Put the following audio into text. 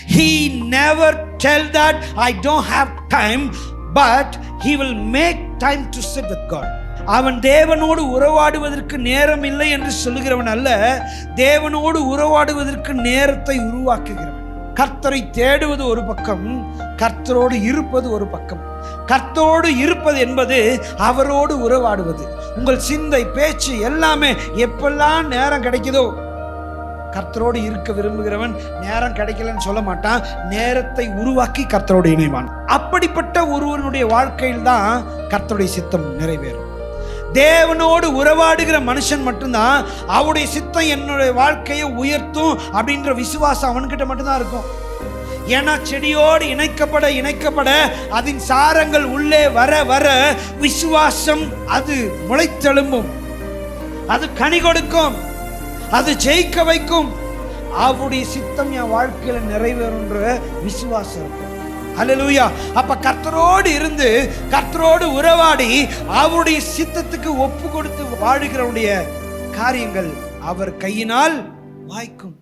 He never tell that I don't have time, but he will make time to sit with God. அவன் தேவனோடு உறவாடுவதற்கு நேரம் இல்லை என்று சொல்லுகிறவன் அல்ல, தேவனோடு உறவாடுவதற்கு நேரத்தை உருவாக்குகிறவன். கர்த்தரை தேடுவது ஒரு பக்கம், கர்த்தரோடு இருப்பது ஒரு பக்கம். கர்த்தரோடு இருப்பது என்பது அவரோடு உறவாடுவது. உங்கள் சிந்தை, பேச்சு எல்லாமே எப்பெல்லாம் நேரம் கிடைக்குதோ, கர்த்தரோடு இருக்க விரும்புகிறவன் நேரம் கிடைக்கலன்னு சொல்ல மாட்டான், நேரத்தை உருவாக்கி கர்த்தரோடு இணைவான். அப்படிப்பட்ட ஒருவனுடைய வாழ்க்கையில் தான் கர்த்தருடைய சித்தம் நிறைவேறும். தேவனோடு உறவாடுகிற மனுஷன் மட்டும்தான் அவருடைய சித்தம் என்னுடைய வாழ்க்கையை உயர்த்தும் அப்படின்ற விசுவாசம் அவன்கிட்ட மட்டும்தான் இருக்கும். ஏன்னா செடியோடு இணைக்கப்பட அதன் சாரங்கள் உள்ளே வர வர விசுவாசம் அது முளைத்தெழும்பும், அது கனி கொடுக்கும், அது ஜெயிக்க வைக்கும். அவருடைய சித்தம் என் வாழ்க்கையில நிறைவேறுன்ற விசுவாசம் இருக்கும். ஹல்லேலூயா. அப்ப கர்த்தரோடு இருந்து கர்த்தரோடு உறவாடி அவருடைய சித்தத்துக்கு ஒப்பு கொடுத்து வாழுகிறவருடைய காரியங்கள் அவர் கையினால் வாய்க்கும்.